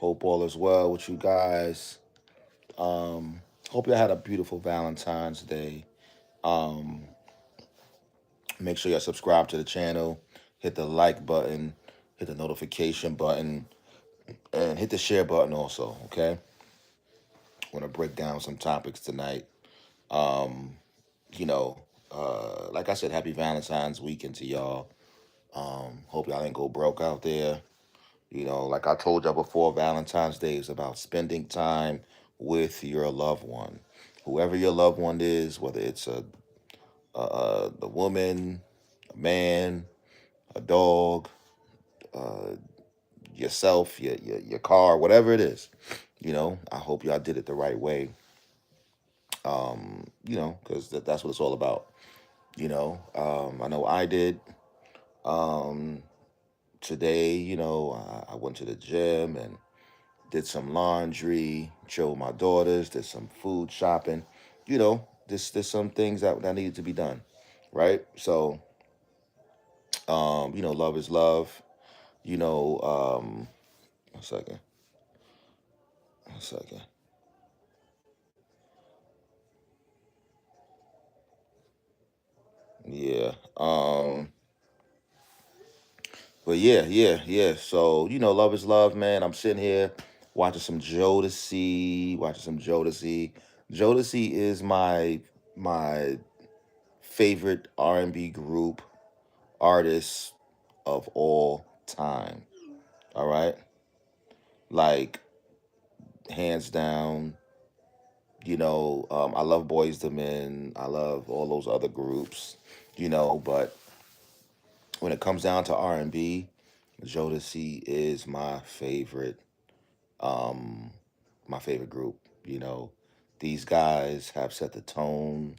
Hope all is well with you guys. Um, Hope you had a beautiful Valentine's Day. Um, Make sure you subscribe to the channel, hit the like button, hit the notification button, and hit the share button also. Okay, want to break down some topics tonight. Um, you know, like I said, happy Valentine's weekend to y'all. Hope y'all ain't go broke out there. Like I told y'all before, Valentine's Day is about spending time with your loved one, whoever your loved one is, whether it's the woman, a man, a dog, uh, yourself, your car, whatever it is. I hope y'all did it the right way. Because that's what it's all about. I know I did. Um, Today, I went to the gym and did some laundry, chilled with my daughters, did some food shopping. There's some things that needed to be done, right? So, love is love. You know, one second, one second. Yeah. But yeah. So, love is love, man. I'm sitting here watching some Jodeci, watching some Jodeci. Jodeci is my favorite R&B group artist of all time. All right, like hands down. I love Boys to Men. I love all those other groups. But when it comes down to R&B, Jodeci is um, my favorite group. These guys have set the tone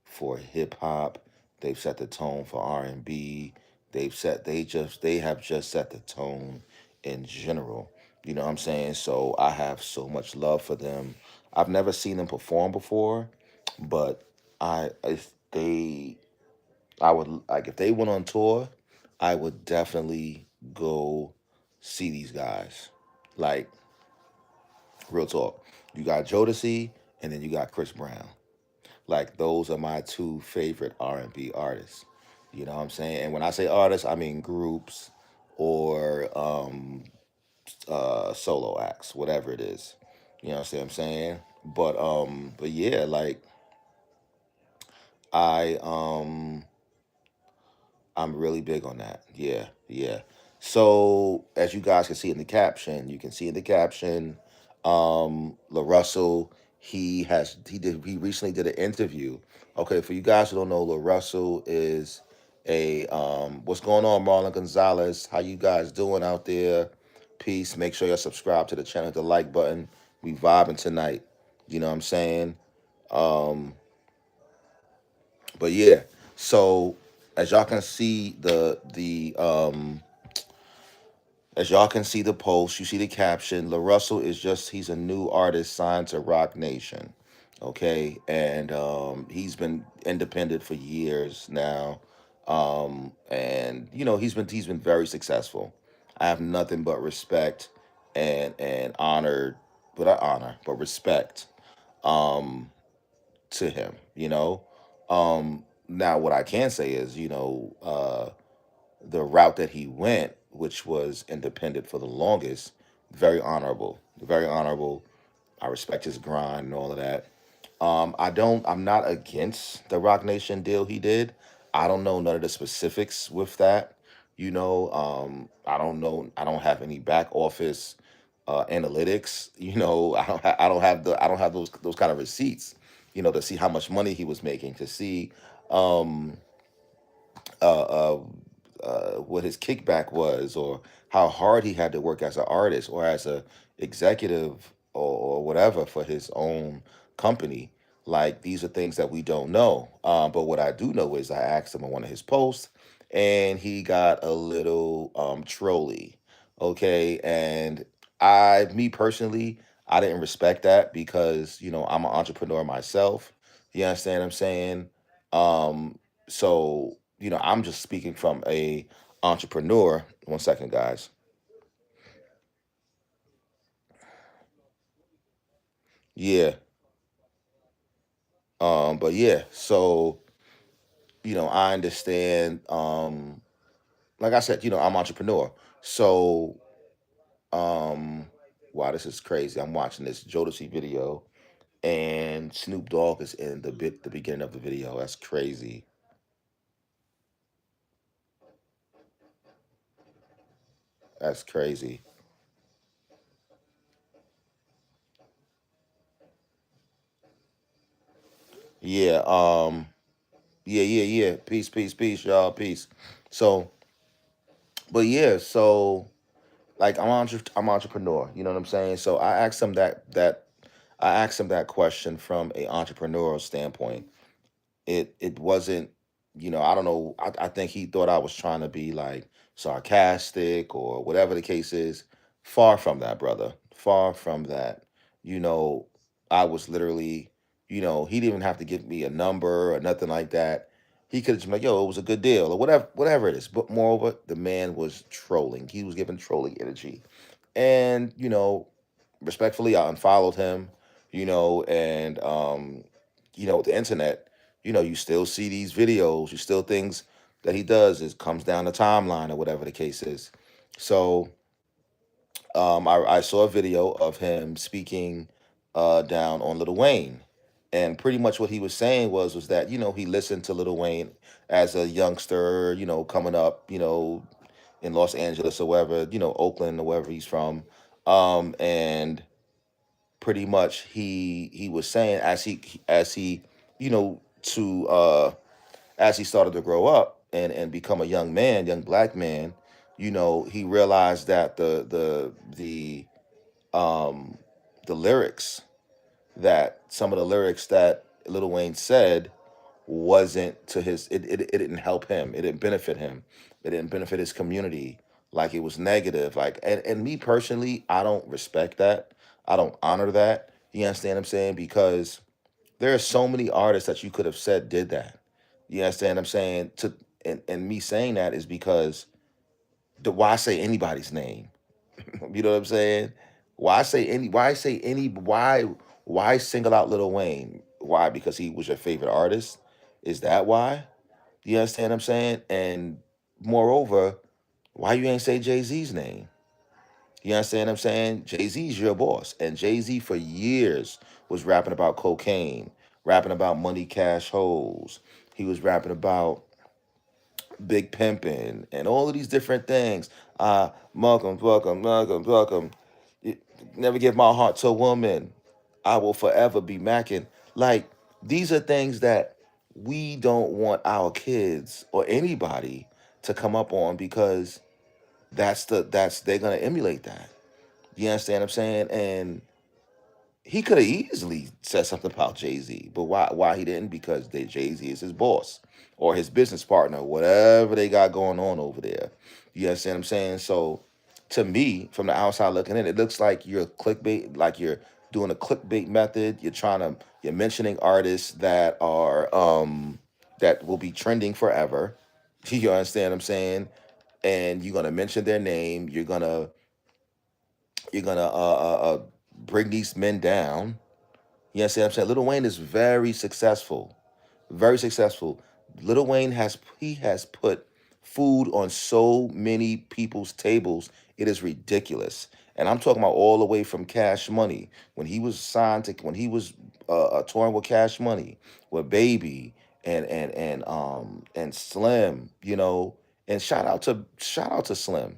for hip hop. They've set the tone for R&B. They have just set the tone in general. You know what I'm saying? So I have so much love for them. I've never seen them perform before, but if they I would like if they went on tour, I would definitely go see these guys. Like real talk. You got Jodeci and then you got Chris Brown. Like those are my two favorite R&B artists. You know what I'm saying? And when I say artists, I mean groups or solo acts, whatever it is. You know what I'm saying? But yeah, like I I'm really big on that. Yeah, yeah. So as you guys can see in the caption, you can see in the caption, LaRussell, he recently did an interview. Okay, for you guys who don't know, LaRussell is a what's going on, Marlon Gonzalez? How you guys doing out there? Peace. Make sure you subscribe to the channel, hit the like button. We vibing tonight. You know what I'm saying? Um, but yeah, so as y'all can see as y'all can see the post, you see the caption. LaRussell is he's a new artist signed to Roc Nation. Okay. And he's been independent for years now. And he's been very successful. I have nothing but respect and honor, but I honor, but respect um to him, Now what I can say is, the route that he went, which was independent for the longest, very honorable. Very honorable. I respect his grind and all of that. I'm not against the Rock Nation deal he did. I don't know none of the specifics with that. I don't know. I don't have any back office analytics. I don't have those kind of receipts. To see how much money he was making, to see um, uh, uh, what his kickback was, or how hard he had to work as an artist or as a executive or whatever for his own company. Like these are things that we don't know. But what I do know is I asked him on one of his posts, and he got a little trolly. Okay, and me personally, I didn't respect that because I'm an entrepreneur myself. You understand what I'm saying? So I'm just speaking from a entrepreneur. One second, guys. Yeah. But yeah, so I understand. Like I said, I'm entrepreneur. So um, wow, this is crazy. I'm watching this Jodeci video, and Snoop Dogg is in the beginning of the video. That's crazy. That's crazy. Yeah. Yeah. Yeah. Yeah. Peace. Peace. Peace. Y'all. Peace. So, but yeah. So like I'm entrepreneur. You know what I'm saying? So I asked him that question from a entrepreneurial standpoint. It wasn't, I don't know, I think he thought I was trying to be like sarcastic or whatever the case is. Far from that, brother. Far from that. you know I was literally, he didn't even have to give me a number or nothing like that. He could have just been like, yo, it was a good deal or whatever it is. But moreover, the man was trolling. He was giving trolling energy. And respectfully, I unfollowed him. And with the internet, you still see these videos, you still things that he does. It comes down the timeline or whatever the case is. So I saw a video of him speaking down on Lil Wayne, and pretty much what he was saying was that he listened to Lil Wayne as a youngster, coming up, in Los Angeles or wherever, Oakland or wherever he's from. And pretty much he was saying as he to as he started to grow up and become a young man, young black man, he realized that um the lyrics that some of the lyrics that Lil Wayne said wasn't to his, it didn't help him, it didn't benefit him, it didn't benefit his community. Like, it was negative. Like, and me personally, I don't respect that. I don't honor that. You understand what I'm saying? Because there are so many artists that you could have said did that. You understand what I'm saying? And me saying that is because why say anybody's name? You know what I'm saying? Why single out Lil Wayne? Why? Because he was your favorite artist? Is that why? You understand what I'm saying? And moreover, why you ain't say Jay-Z's name? You understand what I'm saying? Jay-Z's your boss. And Jay-Z for years was rapping about cocaine, rapping about money cash holes. He was rapping about big pimping and all of these different things. Welcome, welcome, welcome, welcome. Y- Never give my heart to a woman. I will forever be macking. Like, these are things that we don't want our kids or anybody to come up on, because they're gonna emulate that. You understand what I'm saying? And he could have easily said something about Jay Z, but why he didn't? Because Jay Z is his boss or his business partner, whatever they got going on over there. You understand what I'm saying? So, to me, from the outside looking in, it looks like you're clickbait, like you're doing a clickbait method. You're mentioning artists that will be trending forever. You understand what I'm saying? And you're gonna mention their name. You're gonna bring these men down. You understand what I'm saying? Lil Wayne is very successful. Very successful. Lil Wayne has put food on so many people's tables. It is ridiculous. And I'm talking about all the way from Cash Money. When he was touring with Cash Money, with Baby and Slim, and shout out to Slim.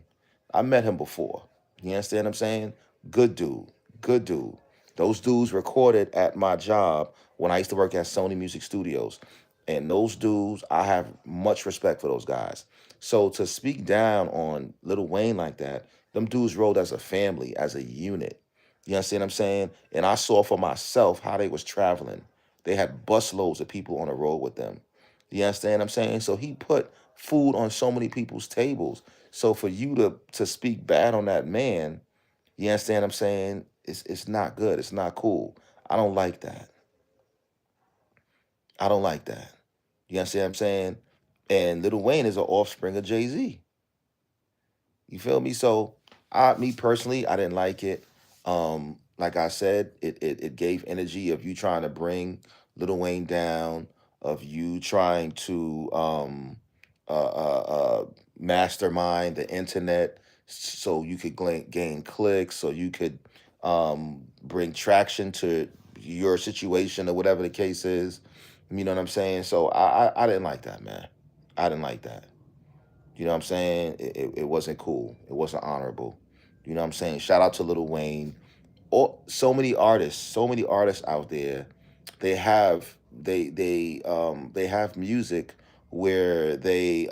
I met him before. You understand what I'm saying? Good dude. Good dude. Those dudes recorded at my job when I used to work at Sony Music Studios. And those dudes, I have much respect for those guys. So to speak down on Lil Wayne like that, them dudes rolled as a family, as a unit. You understand what I'm saying? And I saw for myself how they was traveling. They had busloads of people on the road with them. You understand what I'm saying? So he put food on so many people's tables. So for you to speak bad on that man, you understand what I'm saying? It's not good. It's not cool. I don't like that. I don't like that. You understand what I'm saying? And Lil Wayne is an offspring of Jay Z. You feel me? So, me personally, I didn't like it. like I said, it gave energy of you trying to bring Lil Wayne down, of you trying to mastermind the internet so you could gain clicks, so you could bring traction to your situation or whatever the case is. You know what I'm saying? So I didn't like that, man. I didn't like that. You know what I'm saying? It wasn't cool. It wasn't honorable. You know what I'm saying? Shout out to Lil Wayne. So many artists out there. They have music where they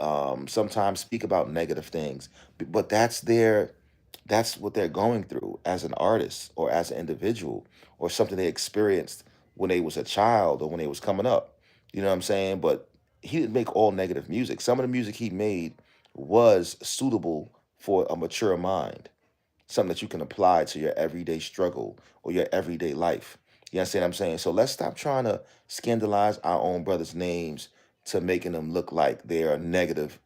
sometimes speak about negative things, but that's what they're going through as an artist or as an individual, or something they experienced when they was a child or when they was coming up. You know what I'm saying? But he didn't make all negative music. Some of the music he made was suitable for a mature mind, something that you can apply to your everyday struggle or your everyday life. You understand what I'm saying? So let's stop trying to scandalize our own brothers' names to making them look like they are negative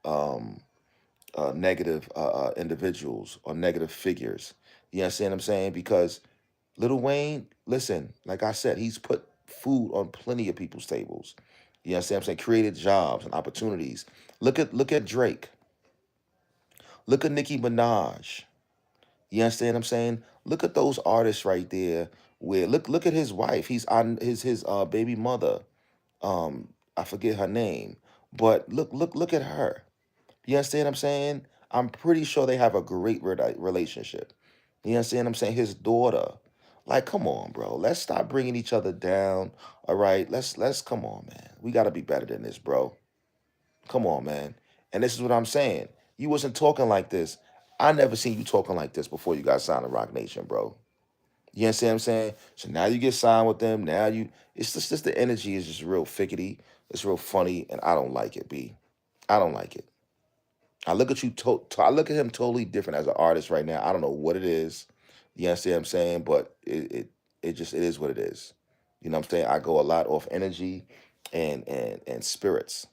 individuals or negative figures. You understand what I'm saying? Because Little Wayne, listen, like I said, he's put food on plenty of people's tables. You understand what I'm saying? Created jobs and opportunities. Look at Drake. Look at Nicki Minaj. You understand what I'm saying? Look at those artists right there. Where look at his wife. He's on his baby mother. I forget her name, but look at her. You understand what I'm saying? I'm pretty sure they have a great relationship. You understand what I'm saying? His daughter. Like, come on, bro. Let's stop bringing each other down. All right, let's come on, man. We got to be better than this, bro. Come on, man. And this is what I'm saying. You wasn't talking like this. I never seen you talking like this before you got signed to Roc Nation, bro. You understand what I'm saying? So now you get signed with them. Now it's just the energy is just real fickety. It's real funny, and I don't like it, B. I don't like it. I look at I look at him totally different as an artist right now. I don't know what it is. You understand what I'm saying? But it is what it is. You know what I'm saying? I go a lot off energy and spirits.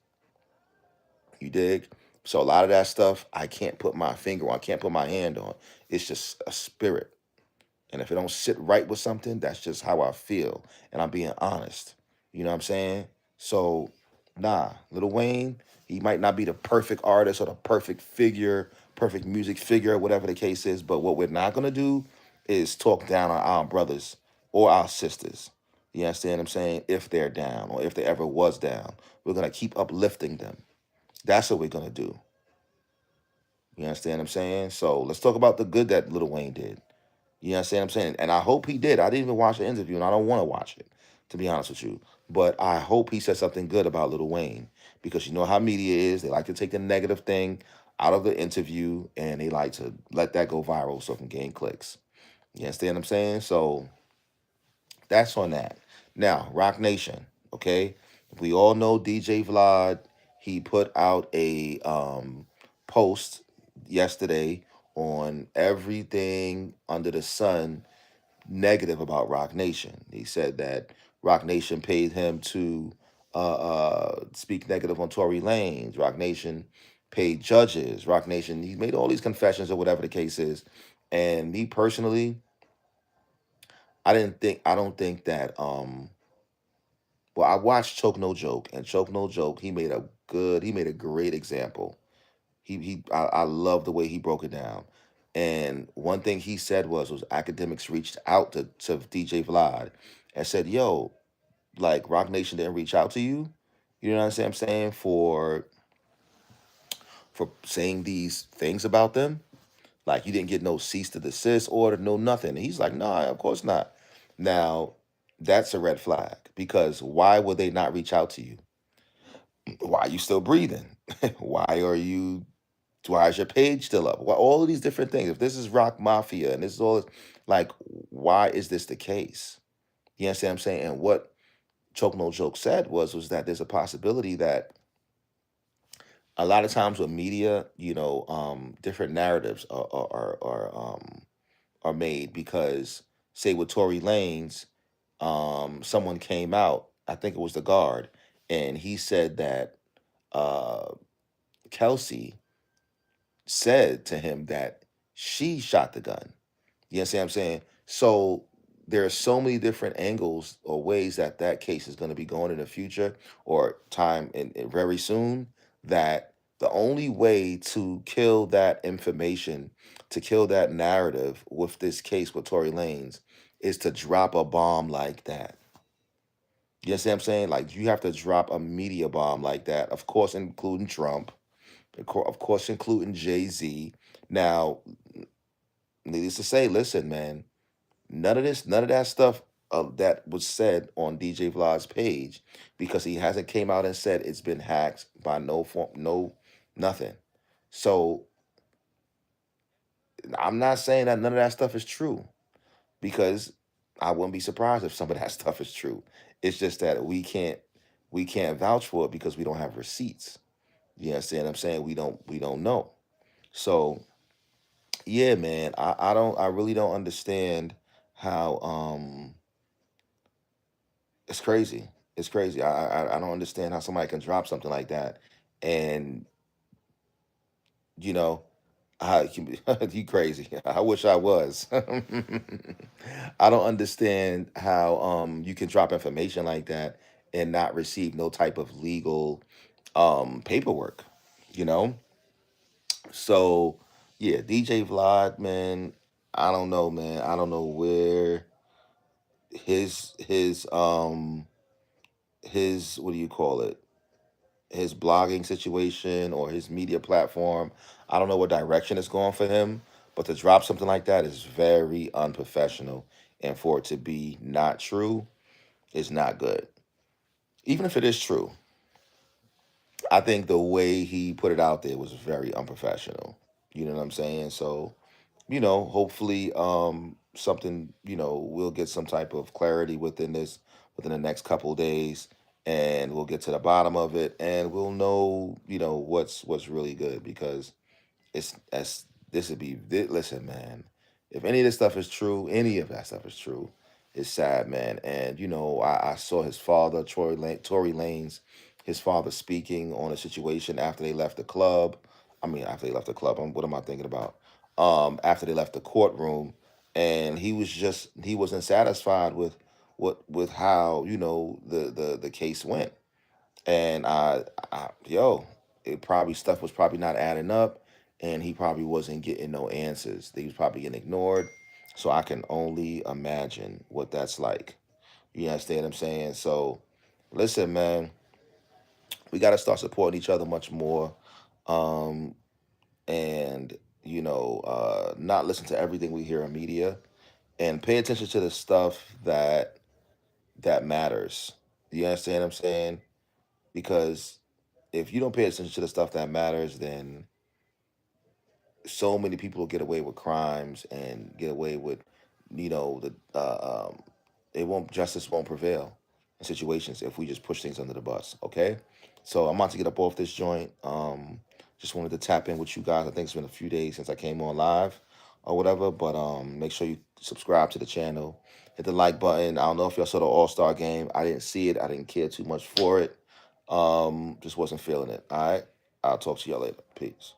You dig? So a lot of that stuff I can't put my finger on, I can't put my hand on. It's just a spirit. And if it don't sit right with something, that's just how I feel. And I'm being honest. You know what I'm saying? So, nah, Lil Wayne, he might not be the perfect artist or the perfect figure, perfect music figure, whatever the case is. But what we're not gonna do is talk down on our brothers or our sisters. You understand what I'm saying? If they're down or if they ever was down, we're gonna keep uplifting them. That's what we're gonna do. You understand what I'm saying? So let's talk about the good that Lil Wayne did. You understand what I'm saying? And I hope he did. I didn't even watch the interview, and I don't want to watch it, to be honest with you. But I hope he said something good about Lil Wayne, because you know how media is. They like to take the negative thing out of the interview, and they like to let that go viral so it can gain clicks. You understand what I'm saying? So that's on that. Now, Roc Nation, okay? We all know DJ Vlad. He put out a post yesterday on everything under the sun negative about Roc Nation. He said that Roc Nation paid him to speak negative on Tory Lanez. Roc Nation paid judges. Roc Nation, he made all these confessions or whatever the case is. And me personally, I don't think that well, I watched Choke No Joke, and Choke No Joke, he made a great example. I love the way he broke it down. And one thing he said was academics reached out to DJ Vlad and said, "Yo, like Roc Nation didn't reach out to you. You know what I'm saying? For saying these things about them. Like you didn't get no cease to desist order, no nothing." And he's like, "No, of course not." Now, that's a red flag, because why would they not reach out to you? Why are you still breathing? why are you Why is your page still up? Why, all of these different things. If this is Rock Mafia and this is all, like, why is this the case? You understand what I'm saying? And what Choke No Joke said was that there's a possibility that a lot of times with media, different narratives are made, because, say, with Tory Lanez, someone came out, I think it was the guard, and he said that uh, Kelsey said to him that she shot the gun. You understand what I'm saying? So there are so many different angles or ways that that case is going to be going in the future or time in very soon, that the only way to kill that information, to kill that narrative with this case with Tory Lanez, is to drop a bomb like that. You see what I'm saying? Like, you have to drop a media bomb like that, of course, including Trump, of course, including Jay-Z. Now, needless to say, listen, man, none of that stuff that was said on DJ Vlad's page, because he hasn't came out and said it's been hacked by no form, no nothing. So I'm not saying that none of that stuff is true, because I wouldn't be surprised if some of that stuff is true. It's just that we can't vouch for it because we don't have receipts. You understand what I'm saying? We don't know. So yeah, man, I really don't understand how it's crazy. It's crazy. I don't understand how somebody can drop something like that, and you know, you crazy. I wish I was. I don't understand how you can drop information like that and not receive no type of legal paperwork. You know, so yeah, DJ Vlad, man. I don't know, man. I don't know where his what do you call it, his blogging situation or his media platform. I don't know what direction it's going for him, but to drop something like that is very unprofessional. And for it to be not true is not good. Even if it is true, I think the way he put it out there was very unprofessional. You know what I'm saying? So, hopefully something, we'll get some type of clarity within the next couple days, and we'll get to the bottom of it, and we'll know, what's really good, because it's as this would be listen, man, if any of this stuff is true, any of that stuff is true, it's sad, man. And I saw his father, Tory Lanez, his father, speaking on a situation after they left the club. I mean, after they left the club, what am I thinking about? After they left the courtroom, and he wasn't satisfied with how the case went. And yo, it probably stuff was probably not adding up, and he probably wasn't getting no answers. He was probably getting ignored. So I can only imagine what that's like. You understand what I'm saying? So listen, man, we got to start supporting each other much more, um, and not listen to everything we hear in media, and pay attention to the stuff that matters. You understand what I'm saying? Because if you don't pay attention to the stuff that matters, then so many people will get away with crimes and get away with, the it won't justice won't prevail in situations if we just push things under the bus. Okay, so I'm about to get up off this joint. Just wanted to tap in with you guys. I think it's been a few days since I came on live or whatever, but make sure you subscribe to the channel, hit the like button. I don't know if y'all saw the All-Star game. I didn't see it. I didn't care too much for it. Just wasn't feeling it. All right, I'll talk to y'all later. Peace.